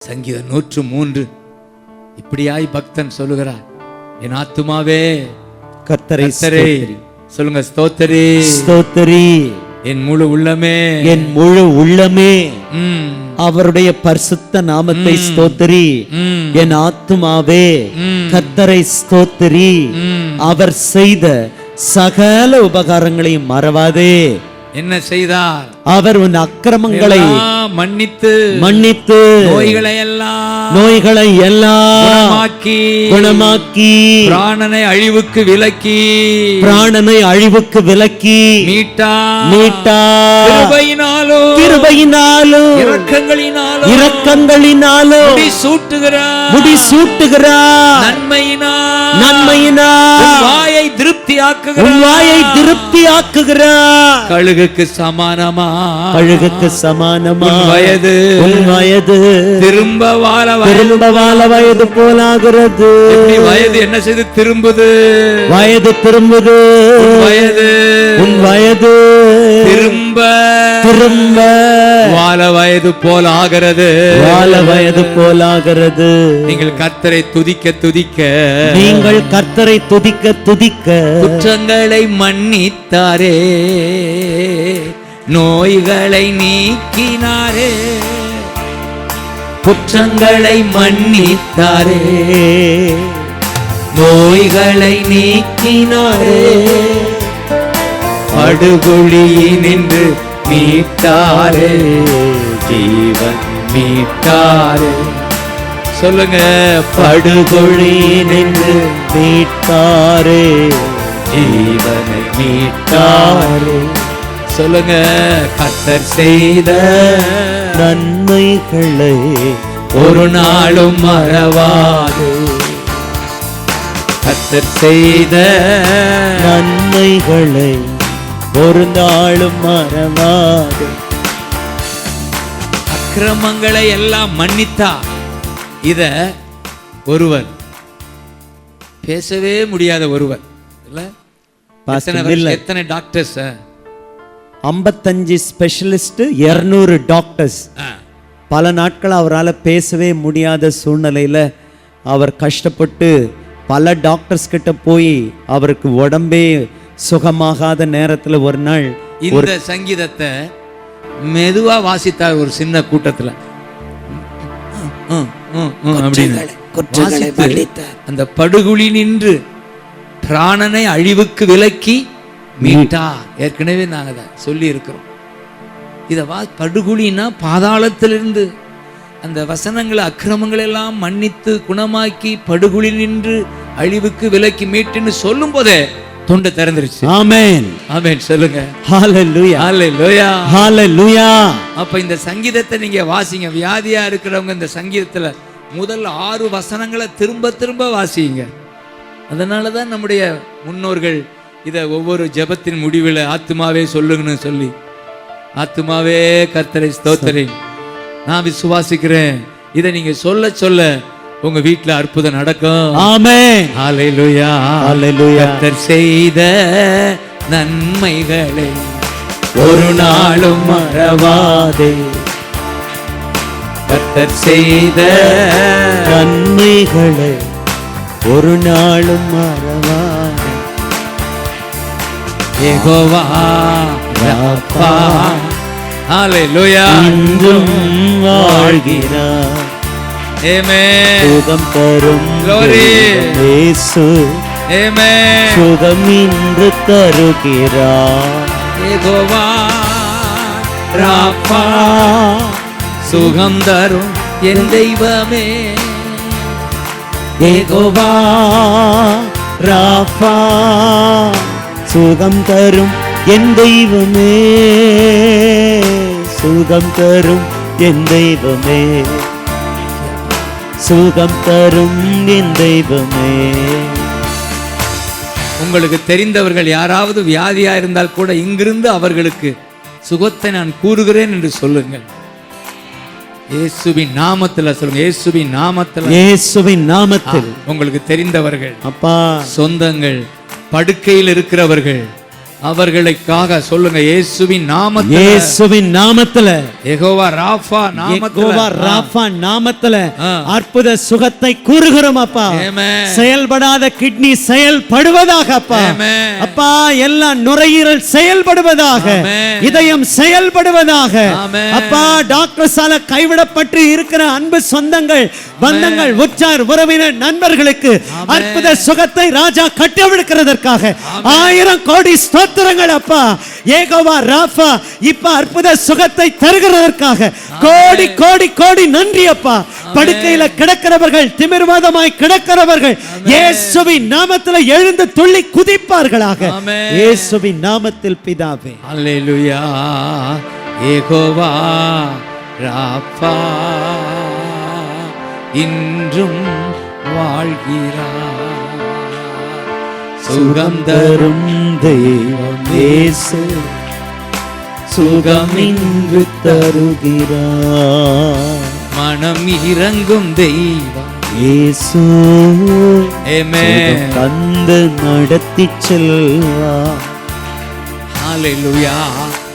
சங்கீதம் 103 இப்படியாய் பக்தன் சொல்லுகிறார், என் ஆத்துமாவே கர்த்தரை சொல்லுங்க, ஸ்தோத்திரி ஸ்தோத்திரி, என் முழு உள்ளமே என் முழு உள்ளமே அவருடைய பரிசுத்த நாமத்தை ஸ்தோத்திரி. என் ஆத்துமாவே கர்த்தரை ஸ்தோத்திரி, அவர் செய்த சகல உபகாரங்களையும் மறவாதே. என்ன செய்தார்? அவர் உன் அக்கிரமங்களை மன்னித்து மன்னித்து நோய்களை எல்லாம் குணமாக்கி பிராணனை அழிவுக்கு விலக்கி மீட்டார். கிருபையினாலும் இரக்கங்களினாலும் முடிசூட்டுகிறார். நன்மையினால் வாயை திருப்தியாக்குகிறார். கழுகுக்கு சமானமா வயது திரும்ப வாழ வயது போலாகிறது. வயது என்ன செய்து திரும்புது? உன் வயது திரும்ப வாழ வயது போலாகிறது. நீங்கள் கர்த்தரை துதிக்க குற்றங்களை மன்னித்தாரே, நோய்களை நீக்கினாரே. குற்றங்களை மன்னித்தாரே, நோய்களை நீக்கினாரே. படுகுழியினின்று மீட்டாரே, ஜீவன் மீட்டாரே. சொல்லுங்க, படுகுழியினின்று மீட்டாரே, ஜீவனை மீட்டாரே. சொல்லுங்க, கர்த்தர் செய்த நன்மைகளை ஒரு நாளும் மறவாது. கர்த்தர் செய்த நன்மைகளை ஒரு நாளும் மறவாது. அக்கிரமங்களை எல்லாம் மன்னித்தா. இத ஒருவர் பேசவே முடியாத ஒருவர் இல்ல, எத்தனை டாக்டர்ஸ்? 55 specialist, 200 doctors. பல நாட்கள் அவரால் பேசவே முடியாத சூழ்நிலையில அவர் கஷ்டப்பட்டு பல டாக்டர்ஸ் கிட்ட போய் அவருக்கு உடம்பே சுகமாகாத நேரத்துல ஒரு நாள் இந்த சங்கீதத்தை மெதுவா வாசித்தார் ஒரு சின்ன கூட்டத்துல. அந்த படுகுழி நின்று பிராணனை அழிவுக்கு விலக்கி மீட்டார். ஏற்கனவே நாங்க சொல்லி இருக்கிறோம். இத படுகுழின்னா பாதாளத்திலிருந்து அந்த வசனங்களை அக்கிரமங்களை எல்லாம் மன்னித்து குணமாக்கி படுகுழி நின்று அழிவுக்கு விலக்கி மீட்டுன்னு சொல்லும் போதே தொண்டை திறந்துருச்சு. ஆமென் ஆமென் சொல்லுங்க. ஹல்லேலூயா ஹல்லேலூயா ஹல்லேலூயா. அப்ப இந்த சங்கீதத்தை நீங்க வாசிங்க. வியாதியா இருக்கிறவங்க இந்த சங்கீதத்துல முதல் 6 வசனங்களை திரும்ப வாசிங்க. அதனாலதான் நம்முடைய முன்னோர்கள் இத ஒவ்வொரு ஜெபத்தின் முடிவில் ஆத்துமாவே சொல்லுங்கன்னு சொல்லி, ஆத்துமாவே கர்த்தரை ஸ்தோத்திரி. நான் விசுவாசிக்கிறேன், இதை நீங்க சொல்ல உங்க வீட்டுல அற்புதம் நடக்கும். ஆமென் ஹல்லேலூயா ஹல்லேலூயா. கர்த்தர் செய்த நன்மைகளை ஒரு நாளும் மறவாதே. கர்த்தர் செய்த நன்மைகளை ஒரு நாளும் மறவாதே. யெகோவா ராப்பா ஹல்லேலூயா இன்றும் வாழ்கிறார். ஆமென். சுகம் தரும் இயேசு, ஆமென், சுகம் இன்று தருகிறார். யெகோவா ராப்பா சுகம் தரும் என் தெய்வமே. யெகோவா ராப்பா சுகம் தரும் என் தெய்வமே, சுகம் தரும் என் தெய்வமே, சுகம் தரும் என் தெய்வமே. உங்களுக்கு தெரிந்தவர்கள் யாராவது வியாதியா இருந்தால் கூட இங்கிருந்து அவர்களுக்கு சுகத்தை நான் கூறுகிறேன் என்று சொல்லுங்கள். இயேசுவின் நாமத்தில் சொல்லுங்க. இயேசுவின் நாமத்தில் உங்களுக்கு தெரிந்தவர்கள், அப்பா, சொந்தங்கள், படுக்கையில் இருக்கிறவர்கள், அவர்களுக்காக சொல்லுங்க, இயேசுவின் நாமத்துல, இயேசுவின் நாமத்துல, யெகோவா ராஃபா நாமத்துல, யெகோவா ராஃபா நாமத்துல அற்புத சுகத்தை கூறுகிறோம் அப்பா. ஆமென். செயல்படாத கிட்னி செயல்படுவதாக அப்பா. ஆமென். அப்பா எல்லா நுரையீரல் செயல்படுவதாக, ஆமென். இதயம் செயல்படுவதாக. ஆமென். அப்பா டாக்டர்ஸால கைவிடப்பட்டு இருக்கிற அன்பு சொந்தங்கள், பந்தங்கள், உற்றார் உறவினர் நண்பர்களுக்கு அற்புத சுகத்தை ராஜா கட்டவிழ்க்கிறதற்காக 1000 கோடி ஸ்தோத்திரங்கள் அப்பா. யெகோவா ராஃபா இப்ப அற்புத சுகத்தை தருகிறதற்காக கோடி கோடி கோடி நன்றி அப்பா. படுக்கையில கிடக்கிறவர்கள், திமிர்வாதமாய் கிடக்கிறவர்கள் இயேசுவின் நாமத்தில் எழுந்து துள்ளி குதிப்பார்களாக. இயேசுவின் நாமத்தில் பிதாவே. அல்லேலூயா. யெகோவா ராஃபா இன்றும் வாழ்கிறார். சுகம் தரும் தெய்வம் இயேசு, சுகம் இன்று தருகிறார். மனம் இறங்கும் தெய்வம் இயேசு, ஆமென். தந்து நடத்தி செல்வார். ஹalleluya.